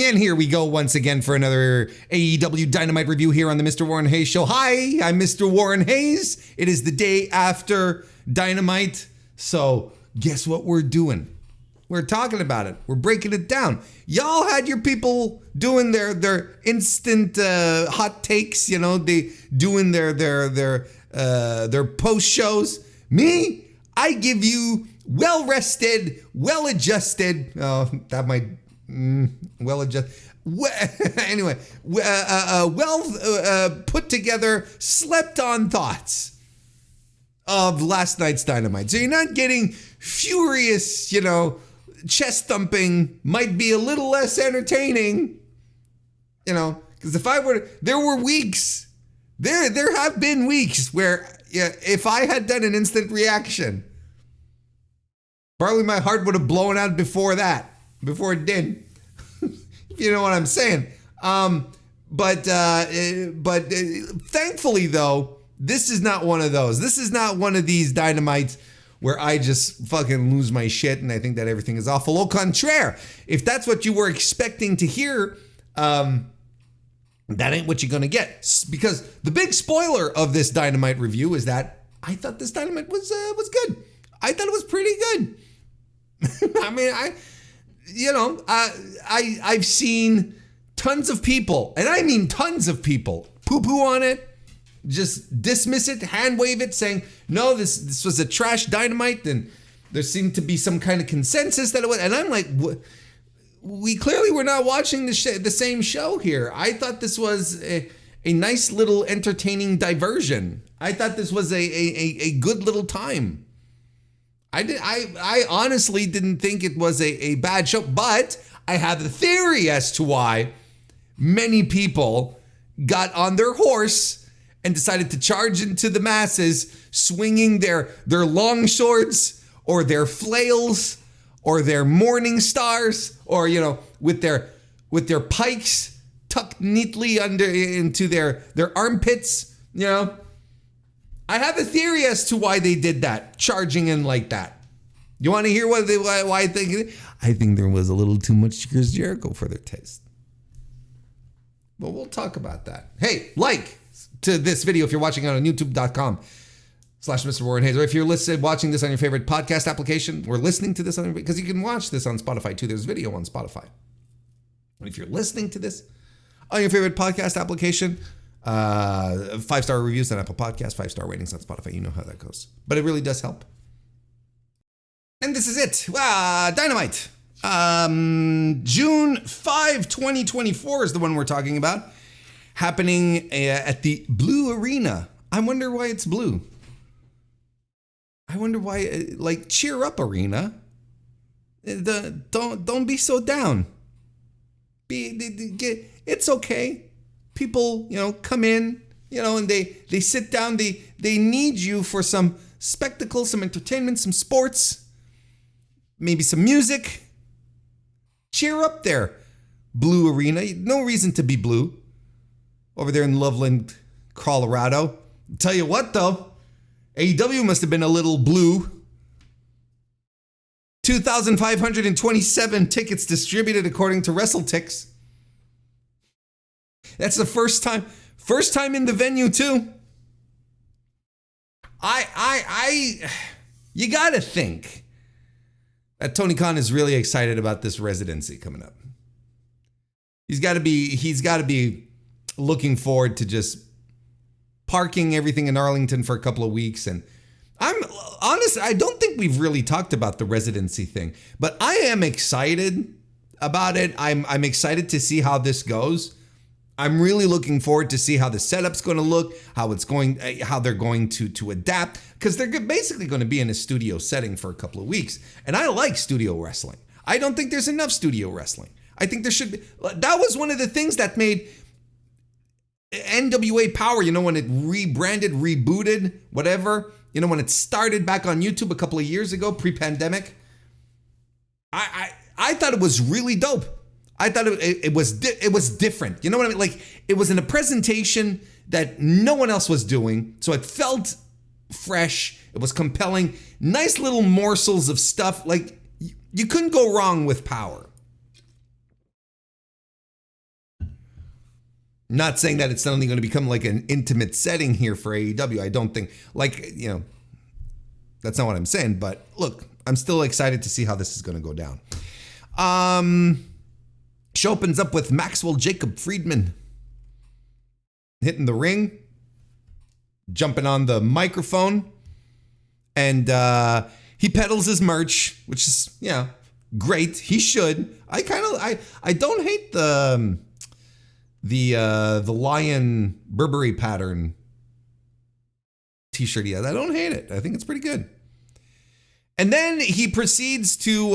And here we go once again for another AEW Dynamite review here on the Mr. Warren Hayes Show. Hi, I'm Mr. Warren Hayes. It is the day after Dynamite. So guess what we're doing? We're talking about it. We're breaking it down. Y'all had your people doing their instant hot takes, they doing their post shows. Me, I give you well-rested, well-adjusted. Oh, that might well-adjusted. Anyway, put together, slept-on thoughts of last night's Dynamite. So you're not getting furious, chest thumping, might be a little less entertaining, because there were weeks, there have been weeks where if I had done an instant reaction, probably my heart would have blown out before it did. You know what I'm saying? But thankfully though, this is not one of those. This is not one of these Dynamites where I just fucking lose my shit and I think that everything is awful. Au contraire, if that's what you were expecting to hear, that ain't what you're gonna get. Because the big spoiler of this Dynamite review is that I thought this Dynamite was good. I thought it was pretty good. I mean, I've seen tons of people, and I mean tons of people, poo-poo on it, just dismiss it, hand wave it, saying, no, this was a trash Dynamite, and there seemed to be some kind of consensus that it was, and I'm like, we clearly were not watching the same show here. I thought this was a nice little entertaining diversion. I thought this was a good little time. I honestly didn't think it was a bad show, but I have a theory as to why many people got on their horse and decided to charge into the masses, swinging their long swords or their flails or their morning stars, or with their pikes tucked neatly into their armpits. I have a theory as to why they did that, charging in like that. You want to hear why I think? I think there was a little too much Chris Jericho for their taste. But we'll talk about that. Hey, like to this video if you're watching it on youtube.com/Mr. Warren Hayes. Or if you're watching this on your favorite podcast application, or listening to this because you can watch this on Spotify too. There's video on Spotify. And if you're listening to this on your favorite podcast application, 5-star reviews on Apple Podcasts, 5-star ratings on Spotify. You know how that goes. But it really does help. And this is it. Dynamite. June 5, 2024 is the one we're talking about. Happening at the Blue Arena. I wonder why it's blue. I wonder why, cheer up, Arena. Don't be so down. It's okay. People, come in, and they sit down. They need you for some spectacle, some entertainment, some sports, maybe some music. Cheer up there, Blue Arena. No reason to be blue. Over there in Loveland, Colorado. I'll tell you what, though, AEW must have been a little blue. 2,527 tickets distributed according to WrestleTix. That's the first time in the venue too. You gotta think that Tony Khan is really excited about this residency coming up. He's gotta be looking forward to just parking everything in Arlington for a couple of weeks. And I'm honest, I don't think we've really talked about the residency thing, but I am excited about it. I'm excited to see how this goes. I'm really looking forward to see how the setup's going to look, how they're going to adapt, because they're basically going to be in a studio setting for a couple of weeks. And I like studio wrestling. I don't think there's enough studio wrestling. I think there should be. That was one of the things that made NWA Power, when it rebranded, rebooted, whatever, when it started back on YouTube a couple of years ago, pre-pandemic. I thought it was really dope. I thought it was different. You know what I mean? It was in a presentation that no one else was doing. So it felt fresh. It was compelling. Nice little morsels of stuff. You couldn't go wrong with Power. Not saying that it's suddenly going to become like an intimate setting here for AEW. I don't think, that's not what I'm saying. But look, I'm still excited to see how this is going to go down. Show opens up with Maxwell Jacob Friedman hitting the ring, jumping on the microphone, and he peddles his merch, which is, great. He should. I don't hate the lion Burberry pattern t-shirt he has. I don't hate it. I think it's pretty good. And then he proceeds to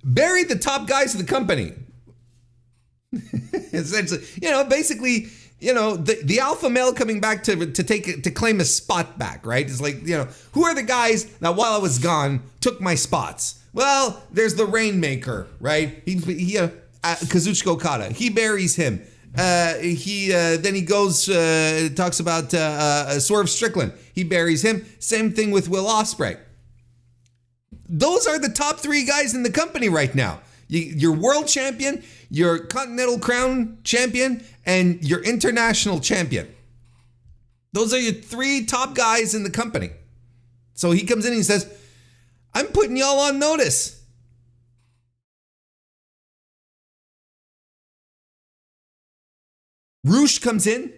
bury the top guys of the company. Essentially, basically, the alpha male coming back to claim his spot back, right? It's like, who are the guys that while I was gone took my spots? Well, there's the Rainmaker, right? He Kazuchika Okada. He buries him. Then he goes talks about Swerve Strickland. He buries him. Same thing with Will Ospreay. Those are the top three guys in the company right now. Your world champion, your Continental Crown champion, and your international champion. Those are your three top guys in the company. So he comes in and he says, I'm putting y'all on notice. Roosh comes in,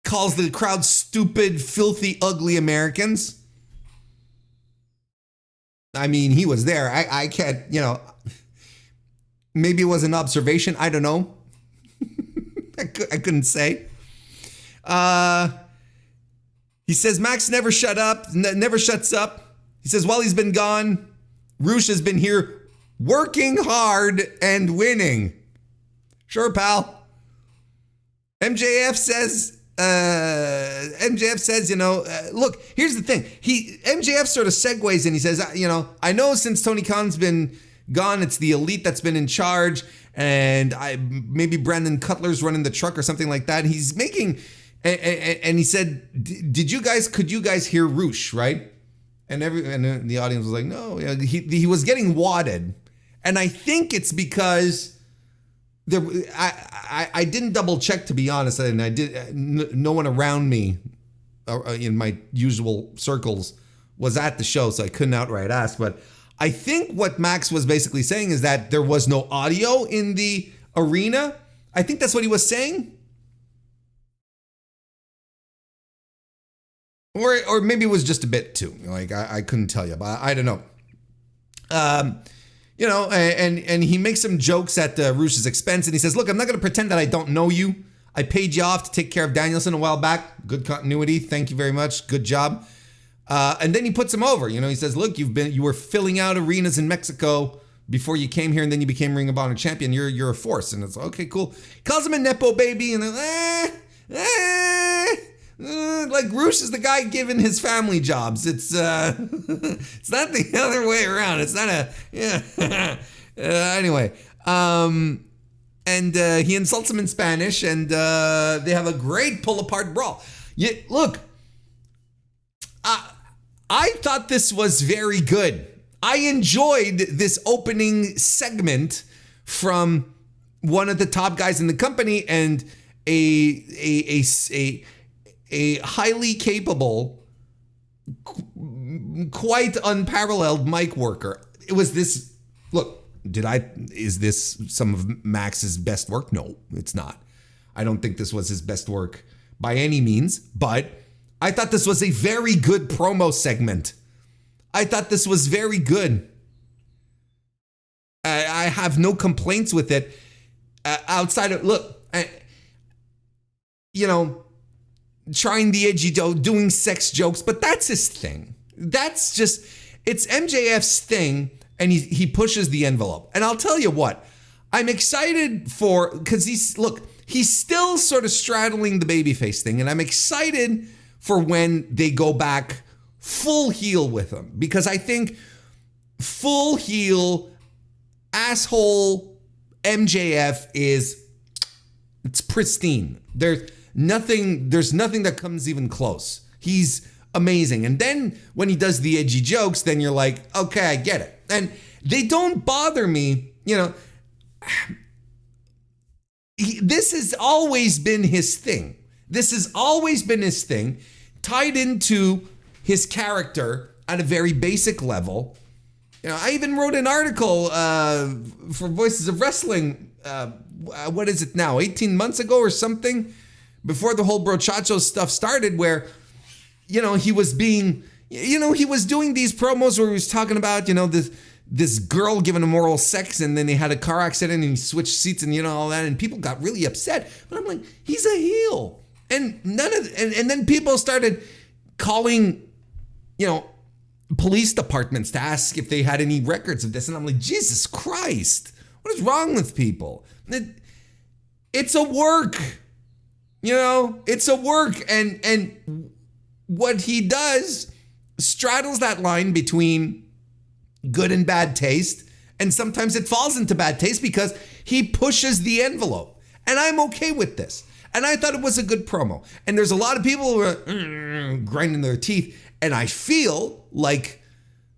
calls the crowd stupid, filthy, ugly Americans. I mean, he was there. I can't, maybe it was an observation. I don't know. I couldn't say. He says Max never shuts up. He says while he's been gone, Roosh has been here working hard and winning. Sure, pal. MJF says, look, here's the thing. MJF sort of segues and he says, I know since Tony Khan's been gone, it's the elite that's been in charge, and maybe Brandon Cutler's running the truck or something like that. He's making, and he said, could you guys hear Roosh, right? And the audience was like, no, he was getting wadded. And I think it's because I didn't double check, to be honest, and no one around me in my usual circles was at the show, so I couldn't outright ask. But I think what Max was basically saying is that there was no audio in the arena. I think that's what he was saying. Or maybe it was just a bit too. Like, I couldn't tell you, but I don't know. And he makes some jokes at Roosh's expense, and he says, look, I'm not going to pretend that I don't know you. I paid you off to take care of Danielson a while back. Good continuity. Thank you very much. Good job. And then he puts him over. He says, look, you were filling out arenas in Mexico before you came here, and then you became Ring of Honor champion. You're a force. And it's okay, cool. He calls him a Nepo baby, and like Roosh is the guy giving his family jobs. It's it's not the other way around. It's not anyway. And he insults him in Spanish, and they have a great pull apart brawl. Look, I thought this was very good. I enjoyed this opening segment from one of the top guys in the company and a highly capable, quite unparalleled mic worker. It was this, look, is this some of Max's best work? No, it's not. I don't think this was his best work by any means, but I thought this was a very good promo segment. I thought this was very good. I have no complaints with it. Outside of, look, trying the edgy, doing sex jokes, but that's his thing. That's just, it's MJF's thing, and he pushes the envelope. And I'll tell you what, I'm excited because he's still sort of straddling the babyface thing, and I'm excited for when they go back full heel with him, because I think full heel asshole MJF it's pristine. There's nothing that comes even close. He's amazing. And then when he does the edgy jokes, then you're like, okay, I get it. And they don't bother me. This has always been his thing. This has always been his thing, tied into his character at a very basic level. I even wrote an article for Voices of Wrestling, what is it now, 18 months ago or something, before the whole brochacho stuff started, where, he was being, he was doing these promos where he was talking about, this girl giving him oral sex, and then they had a car accident and he switched seats and all that, and people got really upset. But I'm like, he's a heel. And and then people started calling, police departments to ask if they had any records of this. And I'm like, Jesus Christ, what is wrong with people? It's a work, it's a work. And what he does straddles that line between good and bad taste. And sometimes it falls into bad taste because he pushes the envelope. And I'm okay with this. And I thought it was a good promo. And there's a lot of people who are grinding their teeth. And I feel like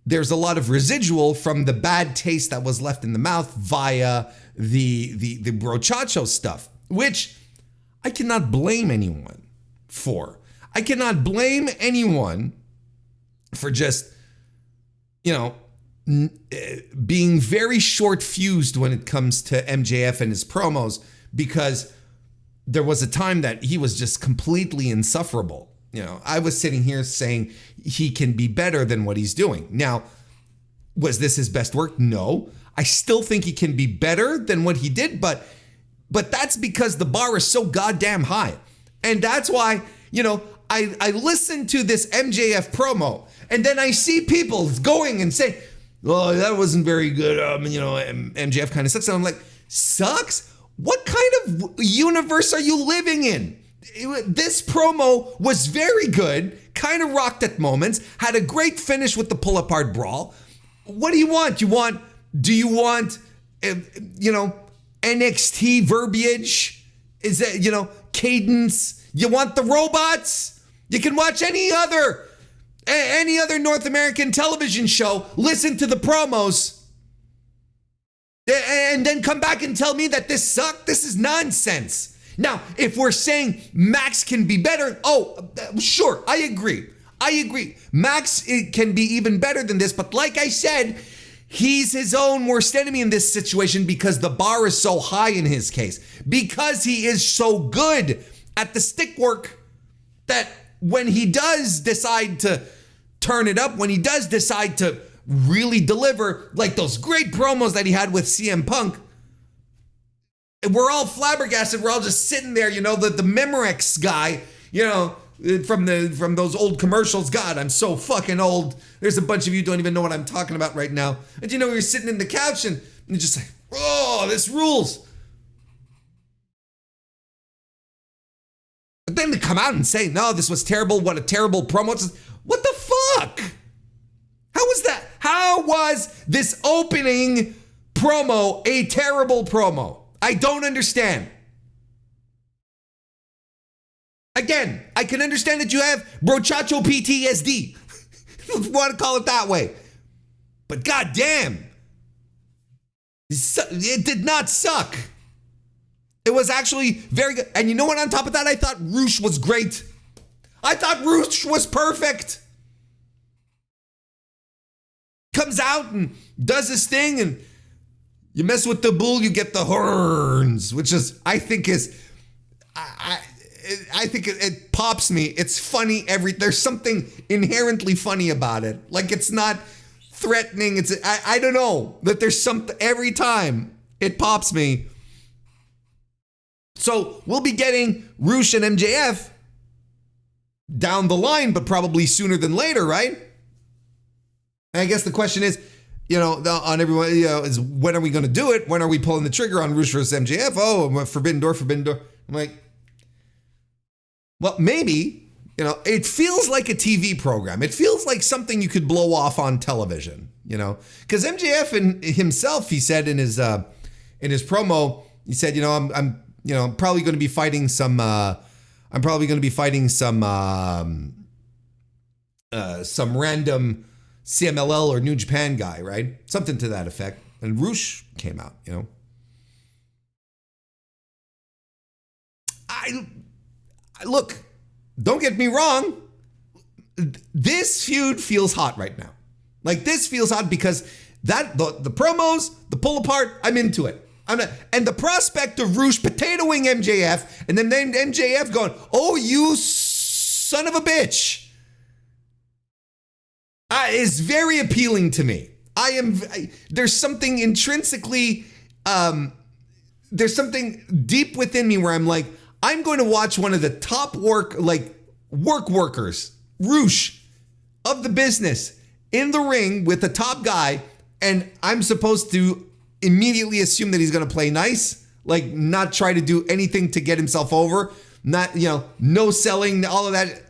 there's a lot of residual from the bad taste that was left in the mouth via the brochacho stuff, which I cannot blame anyone for. I cannot blame anyone for just, being very short-fused when it comes to MJF and his promos, because there was a time that he was just completely insufferable. I was sitting here saying he can be better than what he's doing. Now, was this his best work? No. I still think he can be better than what he did, but that's because the bar is so goddamn high. And that's why, I listened to this MJF promo, and then I see people going and saying, oh, that wasn't very good. MJF kind of sucks. And I'm like, sucks? What kind of universe are you living in? This promo was very good, kind of rocked at moments, had a great finish with the pull-apart brawl. What do you want? Do you want, NXT verbiage? Is that, cadence? You want the robots? You can watch any other North American television show, listen to the promos, and then come back and tell me that this sucked. This is nonsense. Now, if we're saying Max can be better, sure, I agree. Max can be even better than this, but like I said, he's his own worst enemy in this situation because the bar is so high in his case, because he is so good at the stick work that when he does decide to turn it up, when he does decide to really deliver, like those great promos that he had with CM Punk, we're all flabbergasted. We're all just sitting there, the Memorex guy, from those old commercials. God, I'm so fucking old. There's a bunch of you who don't even know what I'm talking about right now. And you're sitting in the couch and you're just like, oh, this rules. But then to come out and say, no, this was terrible. What a terrible promo. What the fuck? How was that? How was this opening promo a terrible promo? I don't understand. Again, I can understand that you have brochacho PTSD. If you want to call it that way. But goddamn, it did not suck. It was actually very good. And you know what? On top of that, I thought Roosh was great. I thought Roosh was perfect. Comes out and does his thing, and you mess with the bull, you get the horns, which is, I think it pops me. It's funny. There's something inherently funny about it. Like, it's not threatening. I don't know, that there's something every time it pops me. So we'll be getting Roosh and MJF down the line, but probably sooner than later, right? And I guess the question is, on everyone, is when are we going to do it? When are we pulling the trigger on Roosh versus MJF? Oh, Forbidden Door. I'm like, well, maybe, it feels like a TV program. It feels like something you could blow off on television, because MJF and himself, he said in his promo, he said, I'm probably going to be fighting some random CMLL or New Japan guy, right? Something to that effect. And Roosh came out, look, don't get me wrong. This feud feels hot right now. Like, this feels hot because the promos, the pull apart, I'm into it. And the prospect of Roosh potatoing MJF and then MJF going, oh, you son of a bitch, is very appealing to me. There's something intrinsically, there's something deep within me where I'm like, I'm going to watch one of the top workers, Roosh, of the business in the ring with the top guy, and I'm supposed to immediately assume that he's going to play nice, like not try to do anything to get himself over, not, no selling, all of that.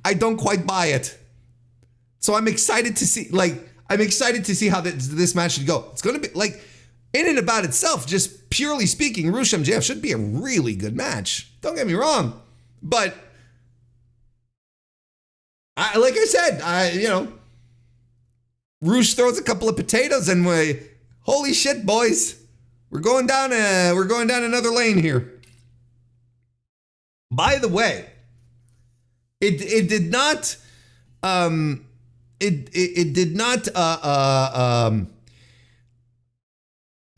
I don't quite buy it. So I'm excited to see, how this match should go. It's going to be like, in and about itself, just purely speaking, Roosh MJF should be a really good match. Don't get me wrong. But, like I said, Roosh throws a couple of potatoes and holy shit, boys. We're going down another lane here. By the way, it did not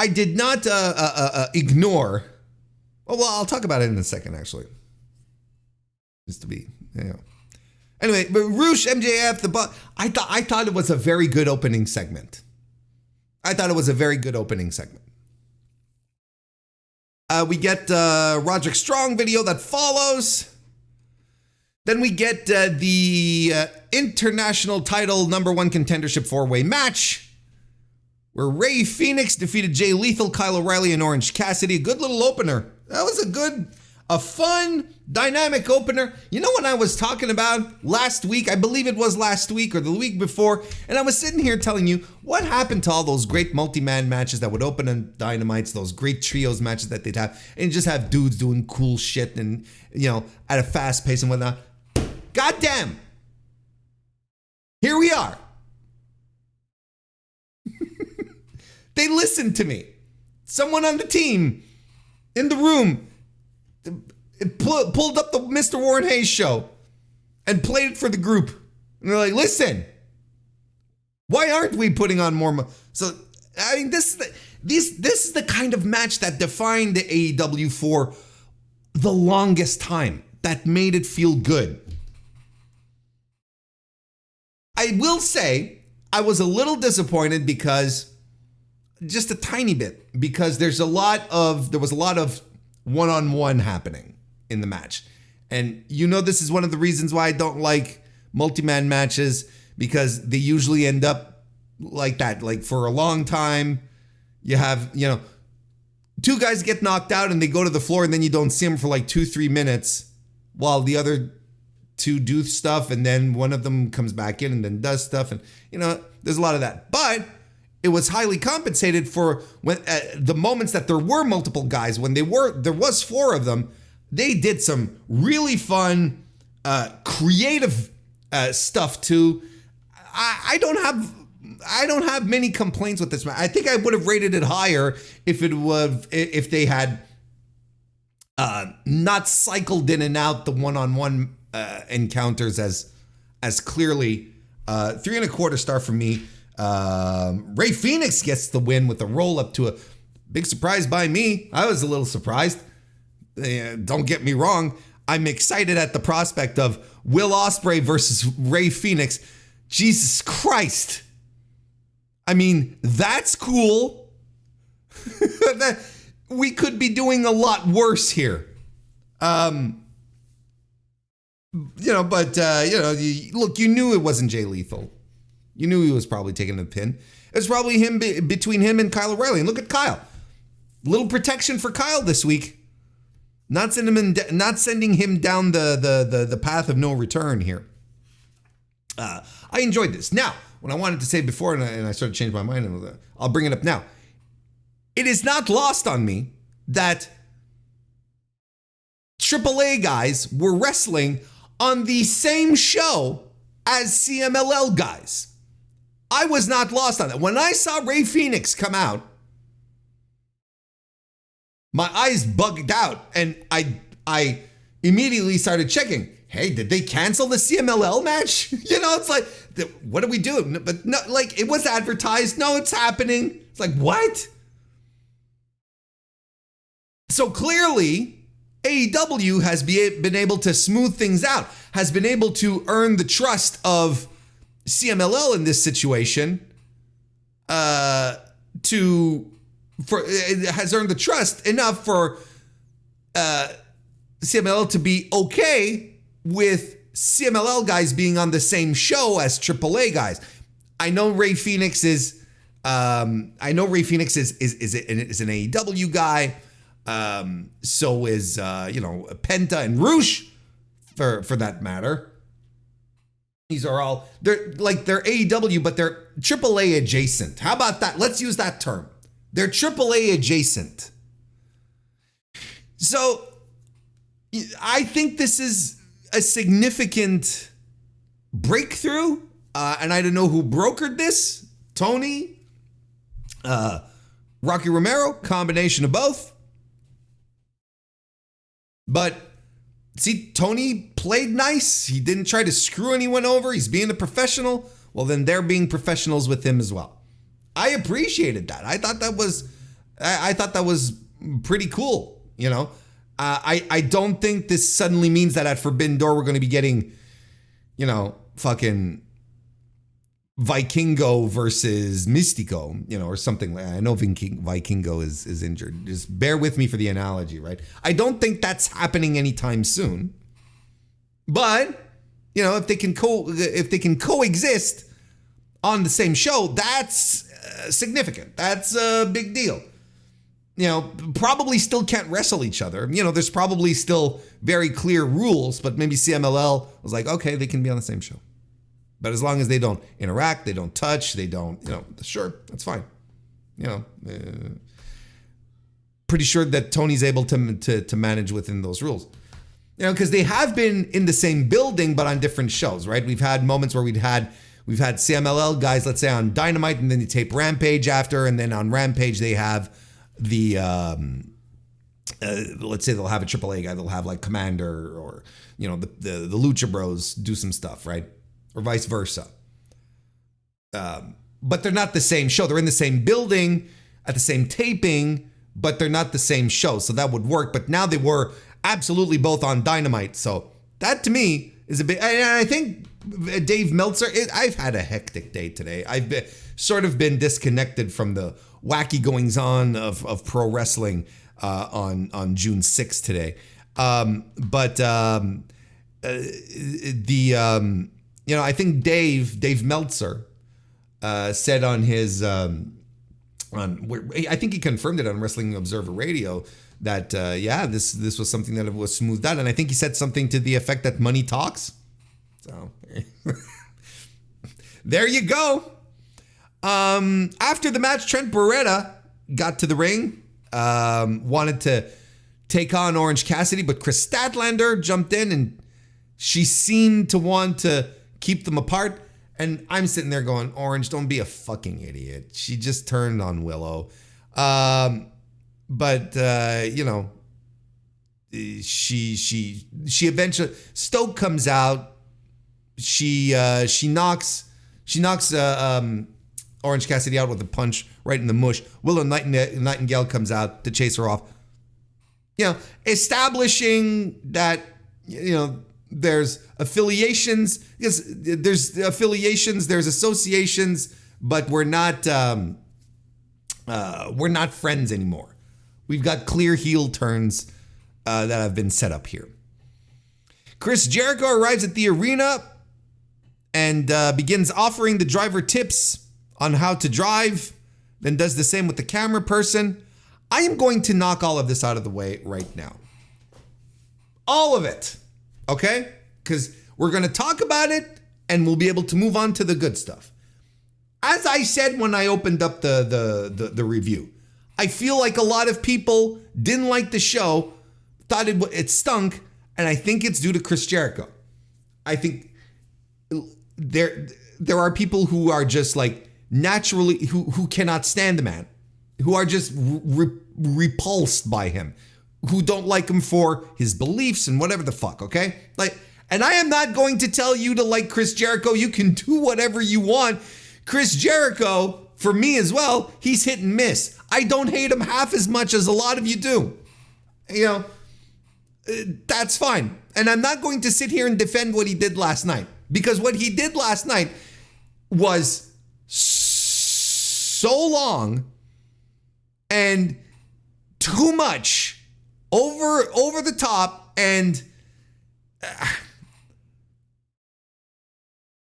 I did not ignore. Oh, well, I'll talk about it in a second, actually. Just to be, Anyway, but Roosh, MJF, I thought it was a very good opening segment. We get Roderick Strong video that follows. Then we get the international title #1 contendership 4-way match, where Rey Fenix defeated Jay Lethal, Kyle O'Reilly, and Orange Cassidy. A good little opener. That was a fun, dynamic opener. You know what I was talking about last week? I believe it was last week or the week before. And I was sitting here telling you what happened to all those great multi-man matches that would open on Dynamites, those great trios matches that they'd have, and just have dudes doing cool shit and, at a fast pace and whatnot. Goddamn. Here we are. They listened to me. Someone on the team in the room pulled up the Mr. Warren Hayes show and played it for the group. And they're like, listen, why aren't we putting on more? So, I mean, this is the kind of match that defined the AEW for the longest time, that made it feel good. I will say I was a little disappointed just a tiny bit, because there was a lot of one-on-one happening in the match. And this is one of the reasons why I don't like multi-man matches, because they usually end up like that. Like, for a long time, you have, two guys get knocked out and they go to the floor, and then you don't see them for like 2-3 minutes while the other two do stuff, and then one of them comes back in and then does stuff. And, there's a lot of that. But it was highly compensated for when the moments that there were multiple guys. When there was 4 of them, they did some really fun, creative stuff too. I don't have many complaints with this match. I think I would have rated it higher if they had not cycled in and out the one-on-one encounters as clearly. 3.25 star for me. Rey Fenix gets the win with a roll up to a big surprise by me. I was a little surprised. Don't get me wrong. I'm excited at the prospect of Will Ospreay versus Rey Fenix. Jesus Christ. I mean, that's cool. We could be doing a lot worse here. Look, you knew it wasn't Jay Lethal. You knew he was probably taking the pin. It was probably him between him and Kyle O'Reilly. And look at Kyle. Little protection for Kyle this week. Not sending him down the path of no return here. I enjoyed this. Now, what I wanted to say before, and I started to change my mind, and I'll bring it up now. It is not lost on me that AAA guys were wrestling on the same show as CMLL guys. I was not lost on that. When I saw Rey Fenix come out, my eyes bugged out, and I I immediately started checking. Hey, did they cancel the CMLL match? It's like, what do we do? But no, like, it was advertised. No, it's happening. It's like, what? So clearly, AEW has been able to smooth things out, has been able to earn the trust of CMLL in this situation, has earned the trust enough for CMLL to be okay with CMLL guys being on the same show as AAA guys. I know Rey Fenix is an AEW guy. So is Penta and Roosh for that matter. These are all they're AEW, but they're AAA adjacent. How about that? Let's use that term. They're AAA adjacent. So I think this is a significant breakthrough. And I don't know who brokered this. Tony, Rocky Romero, combination of both. But see, Tony played nice. He didn't try to screw anyone over. He's being a professional. Well, then they're being professionals with him as well. I appreciated that. I thought that was pretty cool. I don't think this suddenly means that at Forbidden Door we're going to be getting, fucking Vikingo versus Mystico, or something like that. I know Vikingo is injured. Just bear with me for the analogy, right? I don't think that's happening anytime soon. But, if they can coexist on the same show, that's significant. That's a big deal. Probably still can't wrestle each other. There's probably still very clear rules, but maybe CMLL was like, okay, they can be on the same show. But as long as they don't interact, they don't touch, they don't, sure, that's fine. Pretty sure that Tony's able to manage within those rules. Because they have been in the same building, but on different shows, right? We've had moments where we've had CMLL guys, let's say on Dynamite, and then they tape Rampage after, and then on Rampage they have the, let's say they'll have a AAA guy, they'll have like Commander or, the Lucha Bros do some stuff, right? Or vice versa. But they're not the same show. They're in the same building at the same taping, but they're not the same show. So that would work. But now they were absolutely both on Dynamite. So that to me is a bit, and I think Dave Meltzer, I've had a hectic day today. I've been disconnected from the wacky goings on of pro wrestling on June 6th today. I think Dave Meltzer said on his I think he confirmed it on Wrestling Observer Radio that this was something that was smoothed out, and I think he said something to the effect that money talks. So there you go. After the match, Trent Beretta got to the ring, wanted to take on Orange Cassidy, but Kris Statlander jumped in, and she seemed to want to keep them apart. And I'm sitting there going, Orange, don't be a fucking idiot. She just turned on Willow. She eventually, Stoke comes out. She knocks Orange Cassidy out with a punch right in the mush. Willow Nightingale comes out to chase her off. Establishing that, there's affiliations. Yes, there's affiliations, there's associations, but we're not friends anymore. We've got clear heel turns that have been set up here. Chris Jericho arrives at the arena and begins offering the driver tips on how to drive, then does the same with the camera person. I am going to knock all of this out of the way right now. All of it. Okay? Because we're going to talk about it and we'll be able to move on to the good stuff. As I said when I opened up the review, I feel like a lot of people didn't like the show, thought it stunk, and I think it's due to Chris Jericho. I think there are people who are just like naturally, who cannot stand the man, who are just repulsed by him. who don't like him for his beliefs and whatever the fuck, okay? Like, and I am not going to tell you to like Chris Jericho. You can do whatever you want. Chris Jericho, for me as well, he's hit and miss. I don't hate him half as much as a lot of you do. You know, that's fine. And I'm not going to sit here and defend what he did last night, because what he did last night was so long and too much, over the top, and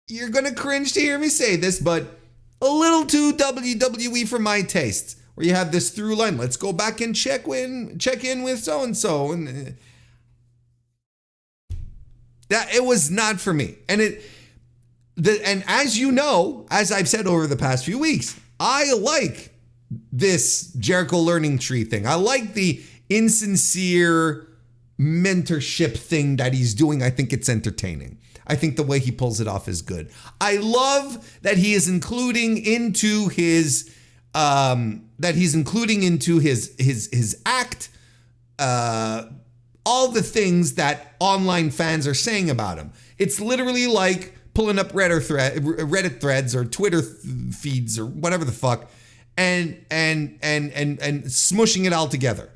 you're gonna cringe to hear me say this, but a little too WWE for my taste, where you have this through line. Let's go back and check in with so and so, and that it was not for me. And and as you know, as I've said over the past few weeks, I like this Jericho learning tree thing. I like the insincere mentorship thing that he's doing. I think it's entertaining. I think the way he pulls it off is good. I love that he is including into his his act all the things that online fans are saying about him. It's literally like pulling up Reddit threads or Twitter feeds or whatever the fuck, and smushing it all together.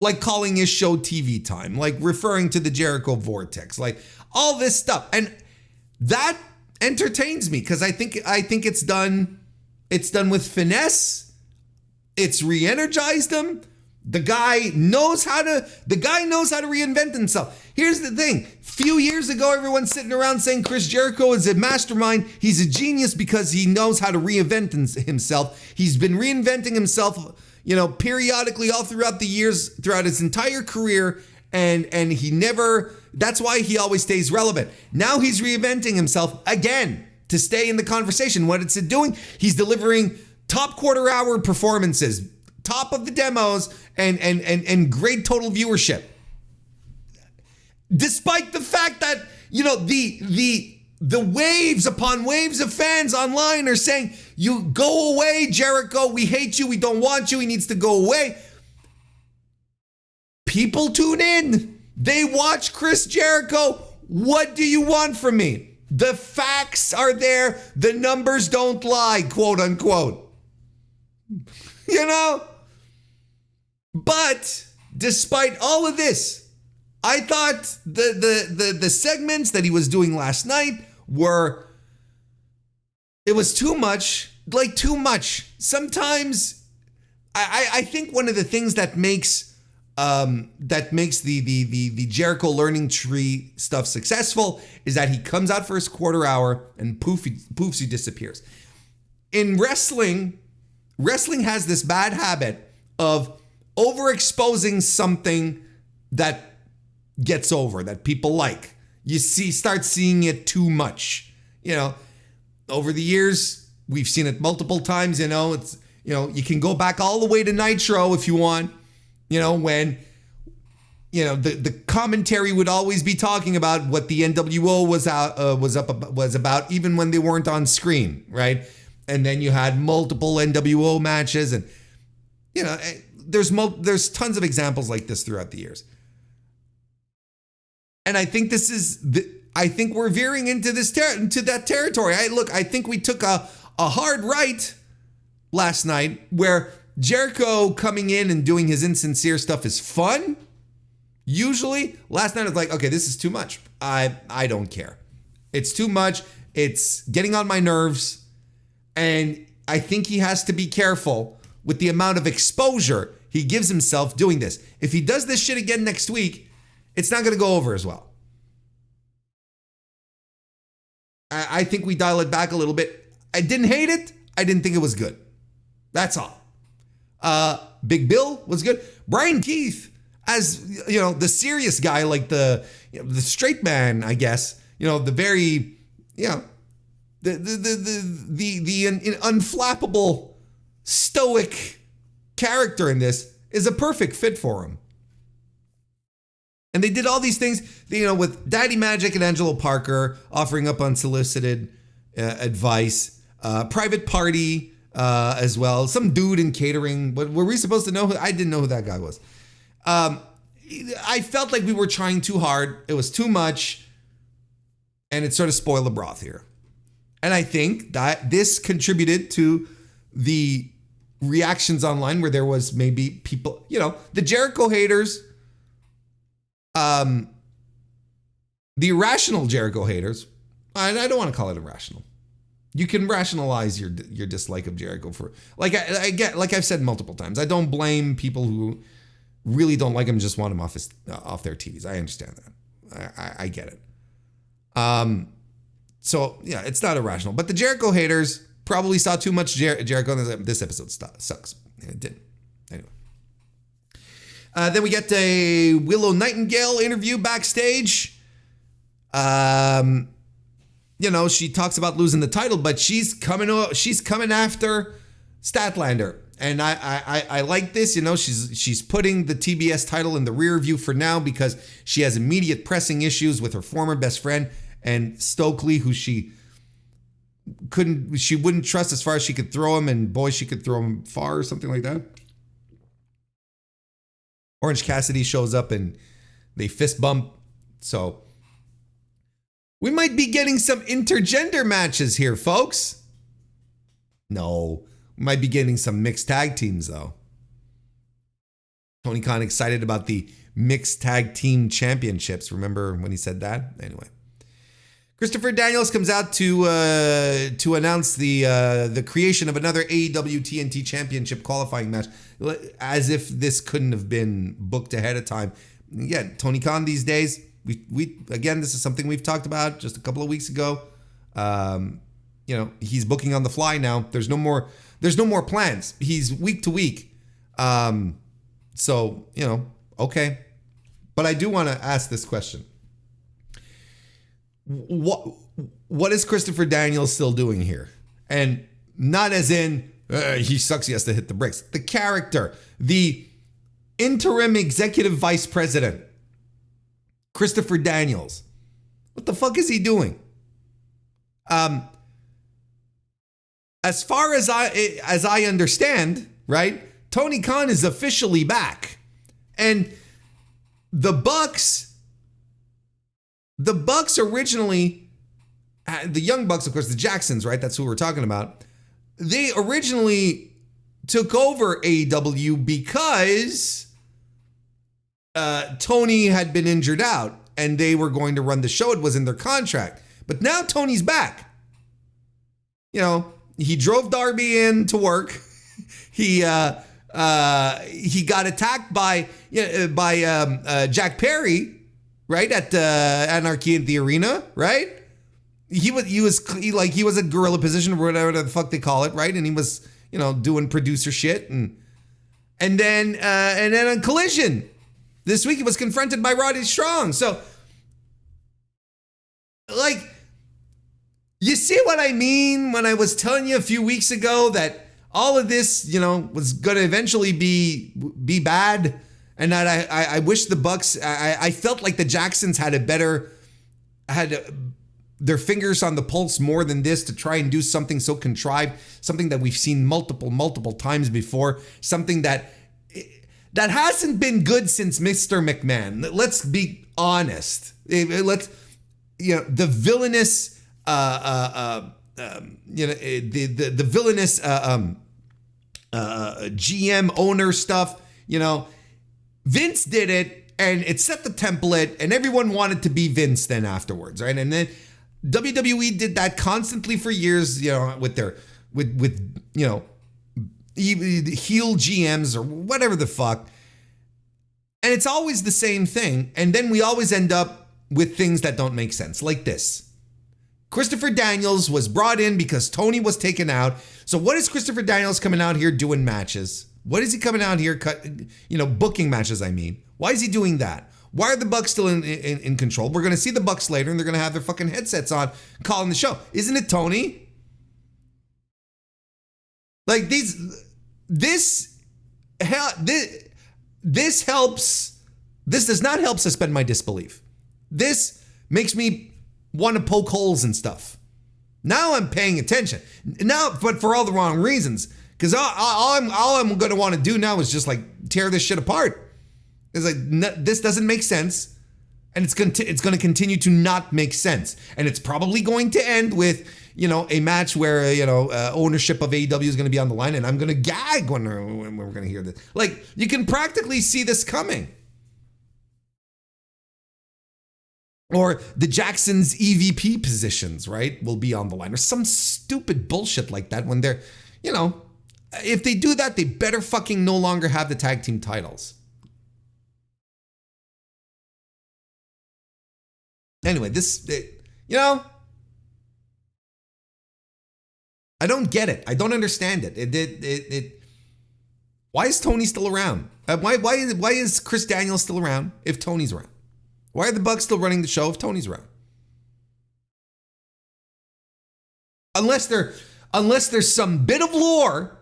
Like calling his show TV time, like referring to the Jericho vortex, like all this stuff. And that entertains me, because I think it's done with finesse. It's re-energized him. The guy knows how to reinvent himself. Here's the thing. Few years ago, everyone's sitting around saying Chris Jericho is a mastermind. He's a genius because he knows how to reinvent himself. He's been reinventing himself, you know, periodically all throughout the years, throughout his entire career. And he never, that's why he always stays relevant. Now he's reinventing himself again to stay in the conversation. What it's doing, he's delivering top quarter hour performances, top of the demos, and great total viewership. Despite the fact that, you know, the waves upon waves of fans online are saying, you go away, Jericho, we hate you, we don't want you, he needs to go away. People tune in. They watch Chris Jericho. What do you want from me? The facts are there. The numbers don't lie, quote unquote. You know? But despite all of this, I thought the segments that he was doing last night it was too much, like too much. Sometimes I think one of the things that makes the Jericho learning tree stuff successful is that he comes out for his quarter hour and poofs, he disappears. In wrestling has this bad habit of overexposing something that gets over, that people like. Start seeing it too much. You know, over the years, we've seen it multiple times. You know, it's, you know, you can go back all the way to Nitro if you want. You know, when, you know, the commentary would always be talking about what the NWO was about, even when they weren't on screen, right? And then you had multiple NWO matches, and you know, there's tons of examples like this throughout the years. And I think I think we're veering into that territory. I think we took a hard right last night, where Jericho coming in and doing his insincere stuff is fun. Usually, last night I was like, okay, this is too much. I don't care. It's too much. It's getting on my nerves. And I think he has to be careful with the amount of exposure he gives himself doing this. If he does this shit again next week, it's not going to go over as well. I think we dial it back a little bit. I didn't hate it. I didn't think it was good. That's all. Big Bill was good. Brian Keith, as you know, the serious guy, like the straight man, I guess. You know, the very, you know, the unflappable, stoic character in this is a perfect fit for him. And they did all these things, you know, with Daddy Magic and Angelo Parker offering up unsolicited advice, Private Party as well. Some dude in catering. But were we supposed to know? I didn't know who that guy was. I felt like we were trying too hard. It was too much. And it sort of spoiled the broth here. And I think that this contributed to the reactions online where there was maybe people, the Jericho haters, the irrational Jericho haters. I don't want to call it irrational. You can rationalize your dislike of Jericho for, like I've said multiple times, I don't blame people who really don't like him, just want him off their TVs. I understand that. I get it. So yeah, it's not irrational, but the Jericho haters probably saw too much Jericho. This episode sucks. It didn't. Anyway. Then we get a Willow Nightingale interview backstage. She talks about losing the title, but she's coming after Statlander. And I like this, she's putting the TBS title in the rear view for now because she has immediate pressing issues with her former best friend and Stokely, who she wouldn't trust as far as she could throw him, and boy, she could throw him far or something like that. Orange Cassidy shows up and they fist bump. So we might be getting some intergender matches here, folks. No. Might be getting some mixed tag teams, though. Tony Khan excited about the mixed tag team championships. Remember when he said that? Anyway. Christopher Daniels comes out to announce the creation of another AEW TNT Championship qualifying match, as if this couldn't have been booked ahead of time. Again, Tony Khan these days, we again, this is something we've talked about just a couple of weeks ago. He's booking on the fly now. There's no more plans. He's week to week. Okay. But I do want to ask this question. What is Christopher Daniels still doing here? And not as in he sucks, he has to hit the brakes. The character, the interim executive vice president, Christopher Daniels. What the fuck is he doing? As far as I understand, right? Tony Khan is officially back. And the Bucks originally, the Young Bucks, of course, the Jacksons, right? That's who we're talking about. They originally took over AEW because Tony had been injured out and they were going to run the show. It was in their contract. But now Tony's back. He drove Darby in to work. He got attacked by Jack Perry, right, at Anarchy in the Arena, right? He was a gorilla position or whatever the fuck they call it, right? And he was doing producer shit, and then on Collision this week he was confronted by Roddy Strong. So you see what I mean when I was telling you a few weeks ago that all of this, was going to eventually be bad, and that I wish the Bucks. I felt like the Jacksons had their fingers on the pulse more than this to try and do something so contrived, something that we've seen multiple times before, something that hasn't been good since Mr. McMahon. Let's be honest. The villainous. The villainous GM owner stuff. Vince did it, and it set the template, and everyone wanted to be Vince then afterwards, right? And then WWE did that constantly for years, with their heel GMs or whatever the fuck. And it's always the same thing, and then we always end up with things that don't make sense, like this. Christopher Daniels was brought in because Tony was taken out. So what is Christopher Daniels coming out here doing matches? What is he coming out here booking matches, I mean? Why is he doing that? Why are the Bucks still in control? We're going to see the Bucks later, and they're going to have their fucking headsets on calling the show. Isn't it Tony? This helps. This does not help suspend my disbelief. This makes me want to poke holes and stuff. Now I'm paying attention. Now, but for all the wrong reasons. Because all I'm going to want to do now is just like tear this shit apart. It's like, this doesn't make sense. And it's going to continue to not make sense. And it's probably going to end with, a match where, ownership of AEW is going to be on the line. And I'm going to gag when we're going to hear this. Like, you can practically see this coming. Or the Jackson's EVP positions, right, will be on the line. Or some stupid bullshit like that when they're, if they do that, they better fucking no longer have the tag team titles. Anyway, I don't get it. I don't understand it. Why is Tony still around? Why is Chris Daniels still around if Tony's around? Why are the Bucks still running the show if Tony's around? Unless there's some bit of lore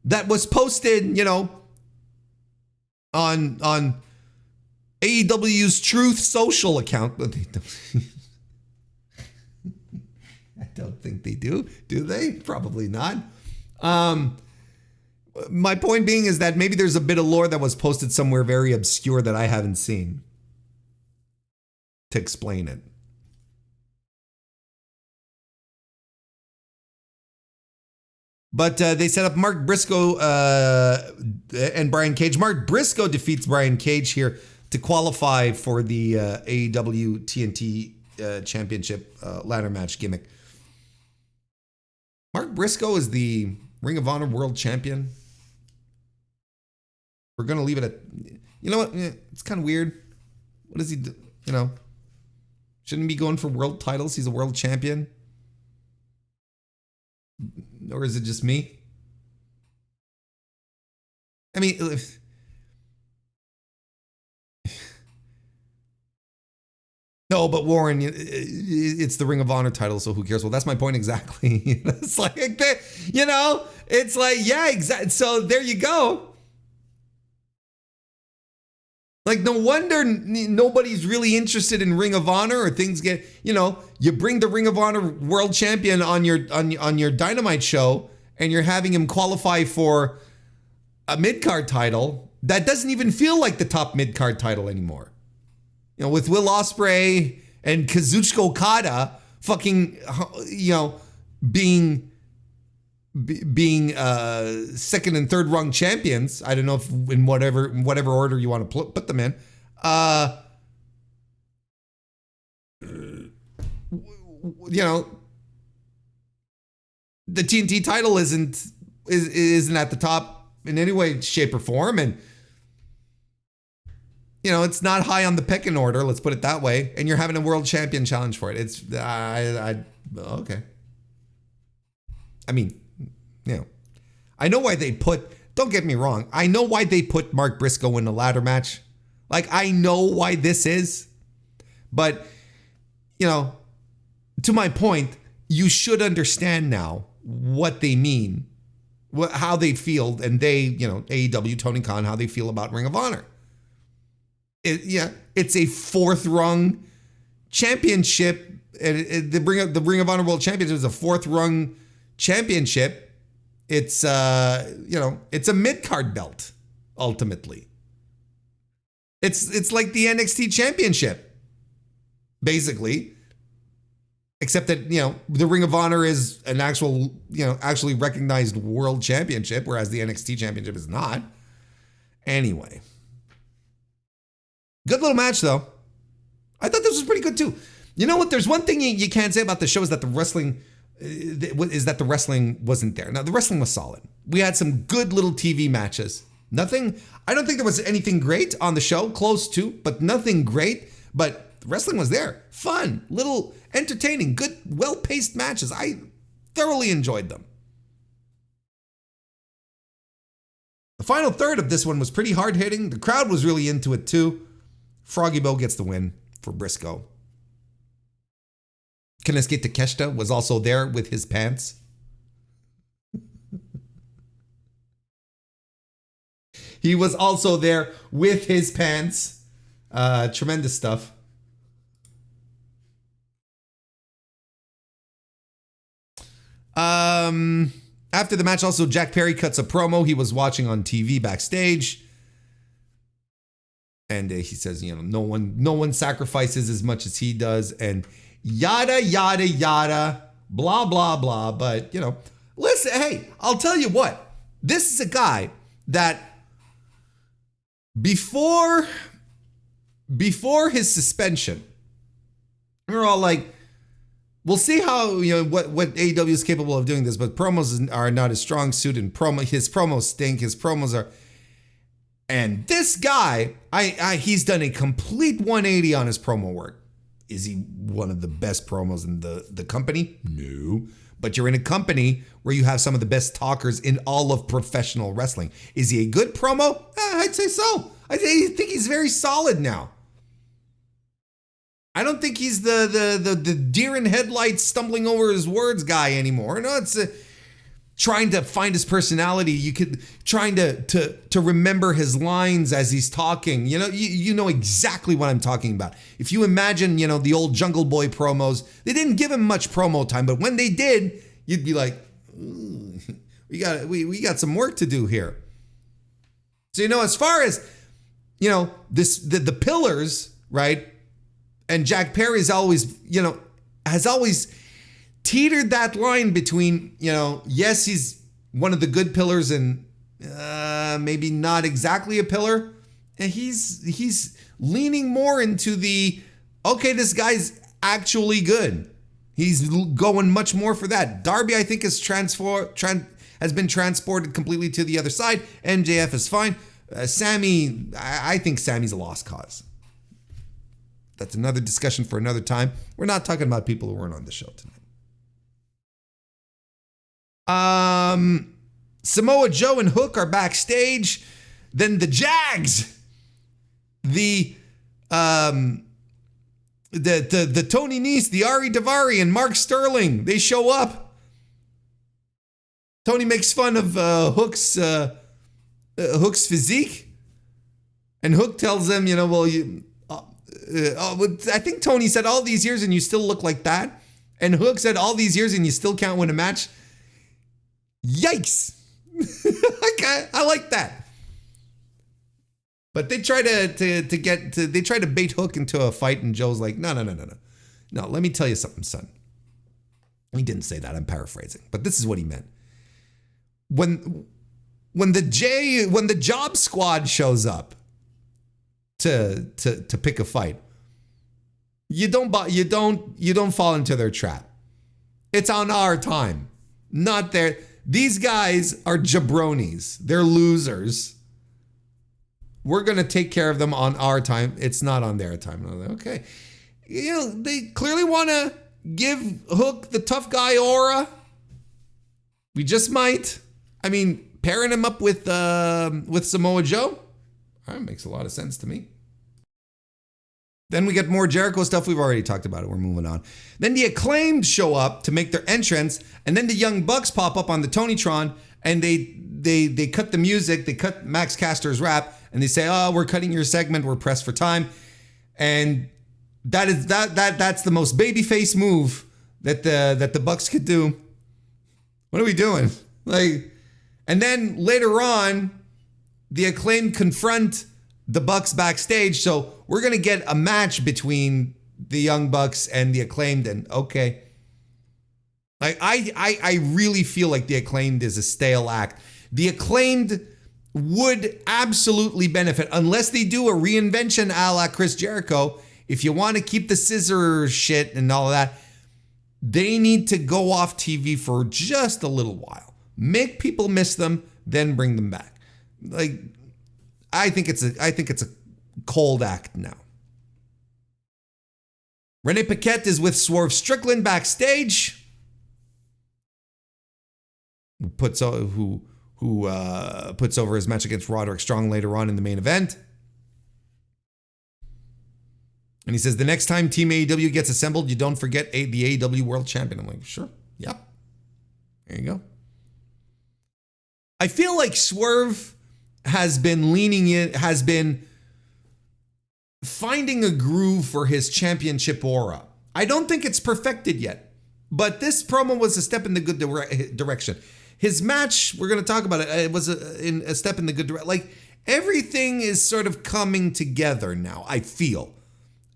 that was posted, on AEW's Truth Social account. But they don't. I don't think they do. Do they? Probably not. My point being is that maybe there's a bit of lore that was posted somewhere very obscure that I haven't seen to explain it. But they set up Mark Briscoe and Brian Cage. Mark Briscoe defeats Brian Cage here to qualify for the AEW TNT Championship ladder match gimmick. Mark Briscoe is the Ring of Honor World Champion. We're going to leave it at... You know what? It's kind of weird. What does he do? Shouldn't he be going for world titles? He's a world champion. Or is it just me? I mean, no, but Warren, it's the Ring of Honor title, so who cares? Well, that's my point exactly. It's like, it's like, yeah, exactly. So there you go. Like, no wonder nobody's really interested in Ring of Honor, or things get, you bring the Ring of Honor World Champion on your Dynamite show, and you're having him qualify for a mid-card title that doesn't even feel like the top mid-card title anymore. With Will Ospreay and Kazuchika Okada fucking, being second and third rung champions. I don't know if in whatever order you want to put them in. The TNT title isn't at the top in any way, shape, or form, and it's not high on the pecking order. Let's put it that way. And you're having a world champion challenge for it. It's okay. I mean, I know why they put. Don't get me wrong. I know why they put Mark Briscoe in the ladder match. Like, I know why this is, but to my point, you should understand now what they mean, how they feel, and they, AEW, Tony Khan, how they feel about Ring of Honor. It's a fourth rung championship. The Ring of Honor World Championship is a fourth rung championship. It's it's a mid-card belt, ultimately. It's like the NXT Championship, basically. Except that, the Ring of Honor is an actually recognized world championship, whereas the NXT Championship is not. Anyway. Good little match, though. I thought this was pretty good, too. You know what? There's one thing you can't say about the show is that the wrestling wasn't there. Now, the wrestling was solid. We had some good little TV matches. I don't think there was anything great on the show, close to, but nothing great. But the wrestling was there. Fun, little entertaining, good, well-paced matches. I thoroughly enjoyed them. The final third of this one was pretty hard-hitting. The crowd was really into it, too. Froggy Bow gets the win for Briscoe. Kensuke Takeshita was also there with his pants. He was also there with his pants. Tremendous stuff. After the match, also, Jack Perry cuts a promo he was watching on TV backstage. And he says, no one sacrifices as much as he does, and yada, yada, yada, blah, blah, blah. But, listen, hey, I'll tell you what. This is a guy that before his suspension, we're all like, we'll see how, what AEW is capable of doing this, but promos are not his strong suit, and his promos stink. His promos are... And this guy, he's done a complete 180 on his promo work. Is he one of the best promos in the company? No. But you're in a company where you have some of the best talkers in all of professional wrestling. Is he a good promo? I'd say so. I think he's very solid now. I don't think he's the deer in headlights stumbling over his words guy anymore. No, it's trying to find his personality. Trying to remember his lines as he's talking. You know exactly what I'm talking about. If you imagine, the old Jungle Boy promos, they didn't give him much promo time, but when they did, you'd be like, we got some work to do here. So, as far as, the pillars, right? And Jack Perry's always, has always teetered that line between, yes, he's one of the good pillars and maybe not exactly a pillar. And he's leaning more into the, okay, this guy's actually good. He's going much more for that. Darby, I think, has been transported completely to the other side. MJF is fine. Sammy, I think Sammy's a lost cause. That's another discussion for another time. We're not talking about people who weren't on the show tonight. Samoa Joe and Hook are backstage. Then the Jags, the Tony Nese, the Ari Daivari, and Mark Sterling, they show up. Tony makes fun of Hook's physique, and Hook tells them, I think Tony said, all these years and you still look like that. And Hook said, all these years and you still can't win a match. Yikes. I like that. But they try to bait Hook into a fight, and Joe's like, no. No, let me tell you something, son. He didn't say that, I'm paraphrasing, but this is what he meant. When the Job Squad shows up to pick a fight, you don't fall into their trap. It's on our time, not their. These guys are jabronis. They're losers. We're gonna take care of them on our time. It's not on their time. Okay, they clearly want to give Hook the tough guy aura. We just might. I mean, pairing him up with Samoa Joe. That makes a lot of sense to me. Then we get more Jericho stuff. We've already talked about it. We're moving on. Then the Acclaimed show up to make their entrance, and then the Young Bucks pop up on the Tonytron, and they cut the music. They cut Max Caster's rap, and they say, "Oh, we're cutting your segment. We're pressed for time." And that's the most babyface move that the Bucks could do. What are we doing? And then later on, the Acclaimed confront the Bucks backstage. So we're going to get a match between the Young Bucks and the Acclaimed. And okay. I really feel like the Acclaimed is a stale act. The Acclaimed would absolutely benefit, unless they do a reinvention a la Chris Jericho. If you want to keep the scissor shit and all of that, they need to go off TV for just a little while. Make people miss them, then bring them back. I think it's a cold act now. Renee Paquette is with Swerve Strickland backstage. Who puts over his match against Roderick Strong later on in the main event. And he says, the next time Team AEW gets assembled, you don't forget the AEW World Champion. I'm like, sure. Yep. There you go. I feel like Swerve has been finding a groove for his championship aura. I don't think it's perfected yet. But this promo was a step in the good direction. His match, we're going to talk about it, it was a step in the good direction. Like, everything is sort of coming together now, I feel.